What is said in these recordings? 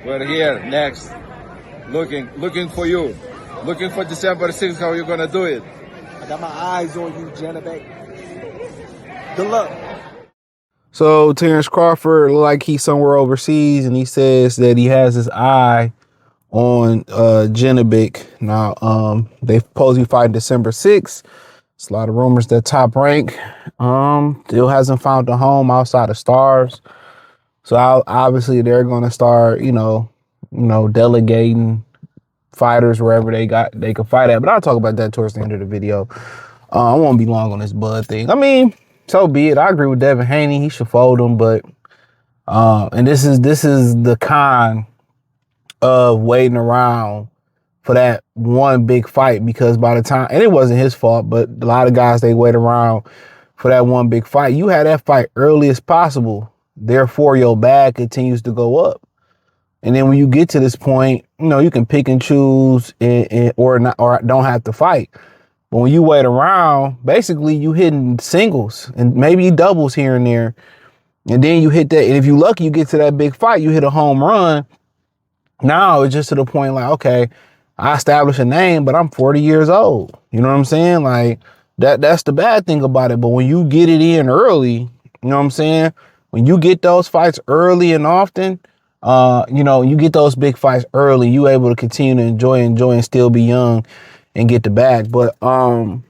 We're here next, looking for you, looking for December 6th. How are you gonna do it? I got my eyes on you, Janibek. Good luck. So Terence Crawford look like he's somewhere overseas, and he says that he has his eye on Janibek. Now, they supposedly fight December 6th. It's a lot of rumors that Top Rank still hasn't found a home outside of Stars. So obviously they're gonna start, delegating fighters wherever they can fight at. But I'll talk about that towards the end of the video. I won't be long on this Bud thing. I mean, so be it. I agree with Devin Haney. He should fold him, but and this is the con of waiting around for that one big fight, because by the time, and it wasn't his fault, but a lot of guys, they wait around for that one big fight. You had that fight early as possible. Therefore, your bag continues to go up. And then when you get to this point, you can pick and choose or don't have to fight. But when you wait around, basically you hitting singles and maybe doubles here and there. And then you hit that. And if you're lucky, you get to that big fight, you hit a home run. Now it's just to the point like, okay, I established a name, but I'm 40 years old. You know what I'm saying? Like that's the bad thing about it. But when you get it in early, you know what I'm saying? When you get those fights early and often, you get those big fights early, you able to continue to enjoy and still be young and get the bag. But I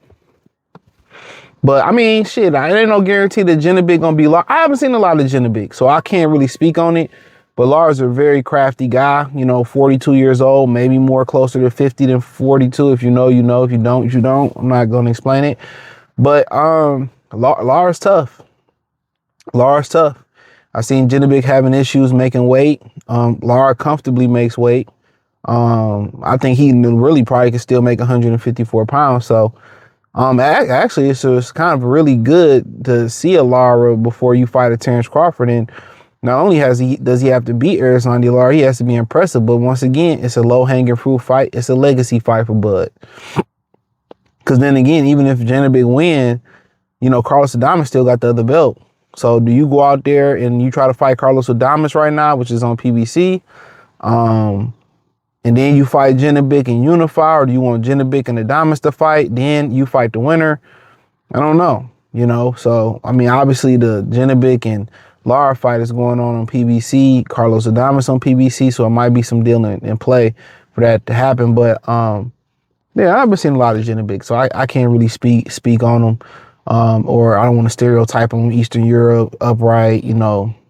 mean, shit, it ain't no guarantee that Janibek gonna be I haven't seen a lot of Janibek, so I can't really speak on it. But Lars is a very crafty guy, 42 years old, maybe more closer to 50 than 42. If you know, you know. If you don't, you don't. I'm not gonna explain it. But Lars tough. Lars tough. I seen Janibek having issues making weight. Lara comfortably makes weight. I think he really probably could still make 154 pounds. So actually, it's kind of really good to see a Lara before you fight a Terence Crawford. And not only does he have to beat Erislandy Lara, he has to be impressive. But once again, it's a low-hanging fruit fight. It's a legacy fight for Bud. Because then again, even if Janibek win, Carlos Adames still got the other belt. So do you go out there and you try to fight Carlos Adames right now, which is on PBC, and then you fight Janibek and unify, or do you want Janibek and Adames to fight? Then you fight the winner. I don't know, So, I mean, obviously the Janibek and Lara fight is going on PBC, Carlos Adames on PBC, so it might be some deal in play for that to happen. But, yeah, I've been seeing a lot of Janibek, so I can't really speak on them. Or I don't want to stereotype him, Eastern Europe, upright,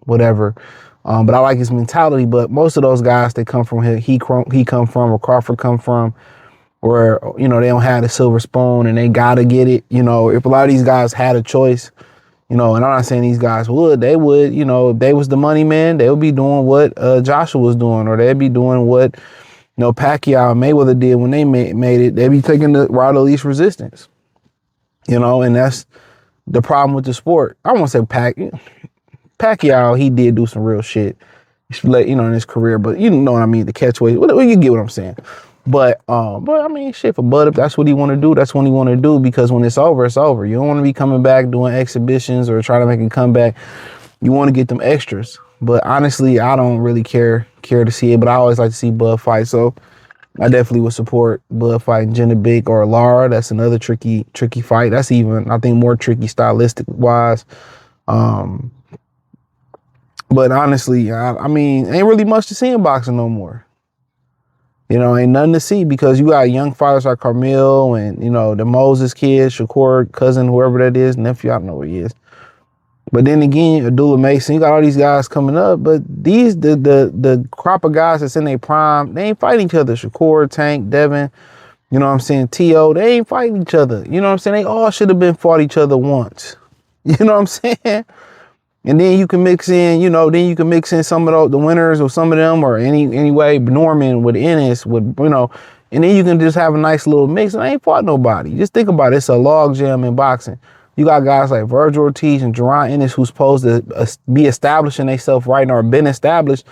whatever. But I like his mentality. But most of those guys that come from here, he come from, or Crawford come from, where, they don't have the silver spoon and they got to get it. If a lot of these guys had a choice, and I'm not saying these guys would, they would, if they was the money man, they would be doing what Joshua was doing, or they'd be doing what, Pacquiao and Mayweather did when they made it. They'd be taking the route of least resistance. And that's the problem with the sport. I won't say Pacquiao, he did do some real shit, in his career, but you know what I mean, the catchweight. Well, you get what I'm saying. But I mean, shit, for Bud, if that's what he want to do, that's what he want to do, because when it's over, it's over. You don't want to be coming back doing exhibitions or trying to make a comeback. You want to get them extras. But honestly, I don't really care to see it, but I always like to see Bud fight. So I definitely would support Bud fighting Janibek or Lara. That's another tricky fight. That's even, I think, more tricky stylistic wise. But honestly, I mean, ain't really much to see in boxing no more. Ain't nothing to see, because you got young fighters like Carmel and, the Moses kid, Shakur, cousin, whoever that is, nephew, I don't know where he is. But then again, Abdullah Mason, you got all these guys coming up, but the crop of guys that's in their prime, they ain't fighting each other. Shakur, Tank, Devin, you know what I'm saying, T.O., they ain't fighting each other. You know what I'm saying? They all should have been fought each other once. You know what I'm saying? And then you can mix in, some of the winners or some of them, or anyway, Norman with Ennis, and then you can just have a nice little mix, and they ain't fought nobody. Just think about it. It's a log jam in boxing. You got guys like Virgil Ortiz and Jerron Ennis who's supposed to be establishing themselves right now, or been established.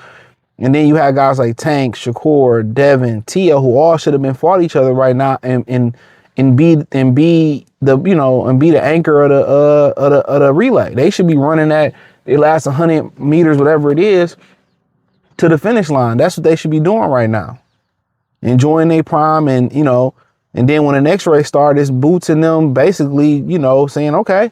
And then you have guys like Tank, Shakur, Devin, Tia, who all should have been fought each other right now and be and be the anchor of the relay. They should be running that they last 100 meters, whatever it is, to the finish line. That's what they should be doing right now. Enjoying their prime, and and then when the next race starts, it's Boots and them basically, saying, okay,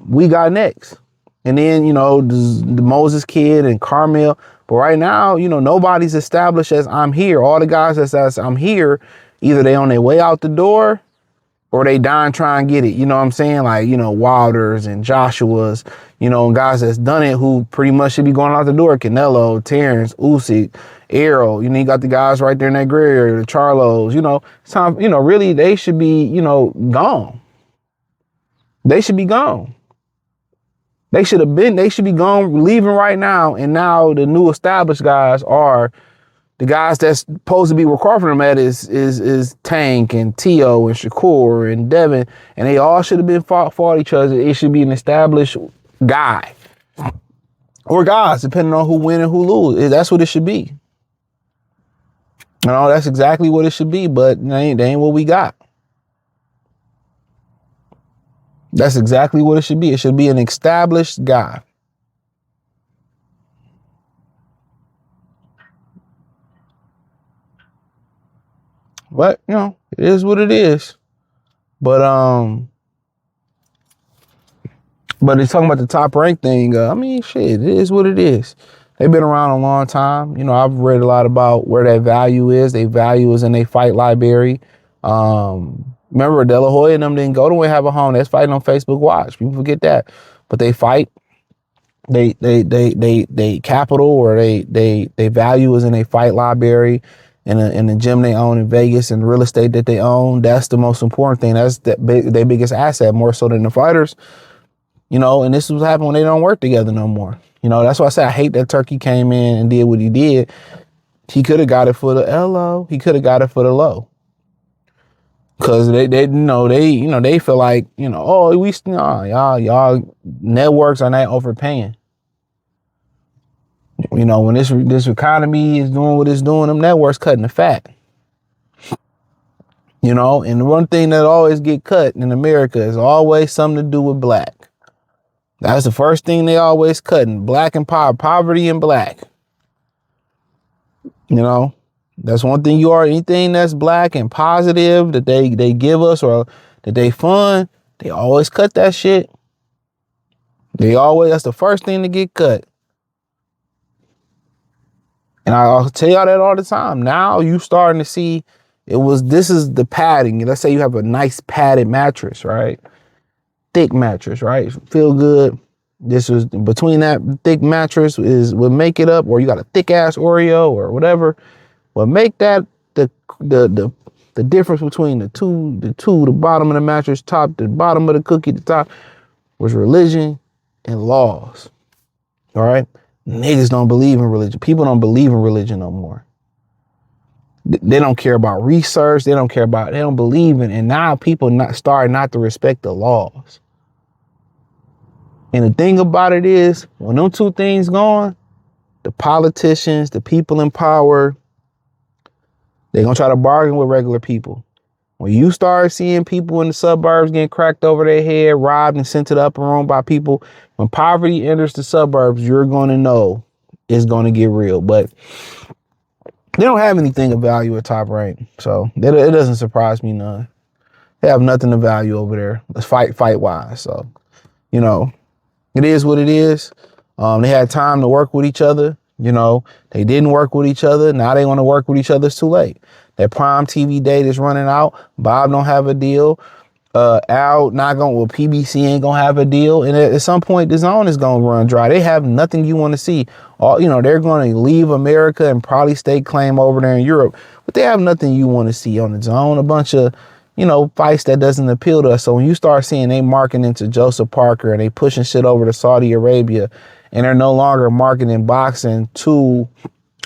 we got next. And then, the Moses Kid and Carmel. But right now, nobody's established as I'm here. All the guys that says I'm here, either they on their way out the door or they dying trying to get it. You know what I'm saying? Like, Wilders and Joshua's, and guys that's done it who pretty much should be going out the door. Canelo, Terence, Usyk, Arrow. You got the guys right there in that gray area, the Charlos. It's time, really they should be, gone. They should be gone. They should be gone, leaving right now. And now the new established guys are the guys that's supposed to be where Crawford them at is Tank and Tio and Shakur and Devin. And they all should have been fought each other. It should be an established guy. Or guys, depending on who win and who lose. That's what it should be. That's exactly what it should be, but they ain't what we got. That's exactly what it should be. It should be an established guy. But, it is what it is. But it's talking about the top rank thing. Shit, it is what it is. They've been around a long time. I've read a lot about where that value is. Their value is in their fight library. Remember, De La Hoya and them didn't go to and have a home. That's fighting on Facebook Watch. People forget that. But they fight. They capital or they value is in a fight library, in the gym they own in Vegas, and real estate that they own. That's the most important thing. That's their biggest asset, more so than the fighters. And this is what happened when they don't work together no more. That's why I say I hate that Turkey came in and did what he did. He could have got it for the LO. He could have got it for the low. Cause they feel like, y'all networks are not overpaying. When this economy is doing what it's doing, them networks cutting the fat. And the one thing that always get cut in America is always something to do with black. That's the first thing they always cutting. Black and poverty and black. That's one thing anything that's black and positive that they give us or that they fund, they always cut that shit. That's the first thing to get cut. And I'll tell y'all that all the time. Now you starting to see this is the padding. Let's say you have a nice padded mattress, right? Thick mattress, right? Feel good. This is between that thick mattress will make it up, or you got a thick ass Oreo or whatever. What make that the difference between the bottom of the mattress, top, the bottom of the cookie, the top, was religion and laws. All right? Niggas don't believe in religion. People don't believe in religion no more. They don't care about research. They don't believe in, and now people start not to respect the laws. And the thing about it is, when them two things gone, the politicians, the people in power, they're going to try to bargain with regular people. When you start seeing people in the suburbs getting cracked over their head, robbed and sent to the upper room by people, when poverty enters the suburbs, you're going to know it's going to get real. But they don't have anything of value at Top Rank. So it doesn't surprise me none. They have nothing of value over there. Let's fight wise. So, it is what it is. They had time to work with each other. They didn't work with each other. Now they want to work with each other. It's too late. Their prime TV date is running out. Bob don't have a deal. PBC ain't gonna have a deal. And at some point, the zone is gonna run dry. They have nothing you want to see. They're gonna leave America and probably stake claim over there in Europe. But they have nothing you want to see on the zone. A bunch of fights that doesn't appeal to us. So when you start seeing they marketing into Joseph Parker and they pushing shit over to Saudi Arabia, and they're no longer marketing boxing to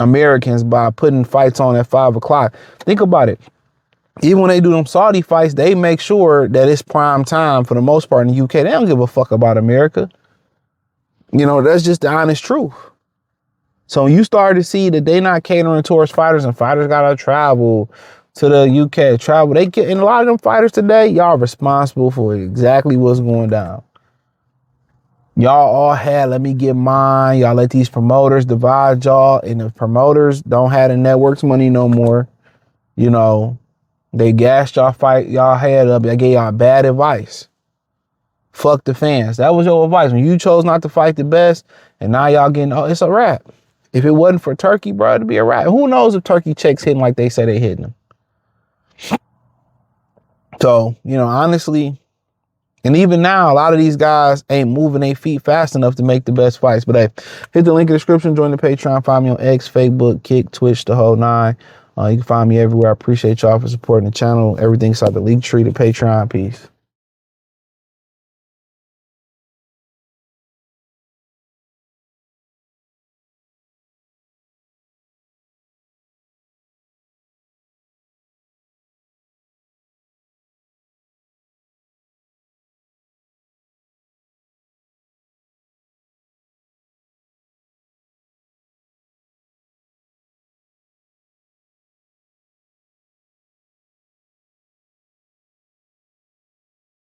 Americans by putting fights on at 5:00. Think about it. Even when they do them Saudi fights, they make sure that it's prime time for the most part in the UK. They don't give a fuck about America. That's just the honest truth. So when you start to see that they not catering towards fighters and fighters gotta travel, to the UK, travel. They get, and a lot of them fighters today, y'all responsible for exactly what's going down. Y'all all had, let me get mine. Y'all let these promoters divide y'all, and the promoters don't have the network's money no more. You know, they gassed y'all fight, y'all head up. They gave y'all bad advice. Fuck the fans. That was your advice. When you chose not to fight the best, and now y'all getting, oh, it's a wrap. If it wasn't for Turkey, bro, it'd be a wrap. Who knows if Turkey checks hitting like they say they hitting them. So, you know, honestly, and even now, a lot of these guys ain't moving their feet fast enough to make the best fights. But hey, hit the link in the description, join the Patreon, find me on X, Facebook, Kick, Twitch, the whole nine. You can find me everywhere. I appreciate y'all for supporting the channel. Everything's like the link tree, the Patreon. Peace.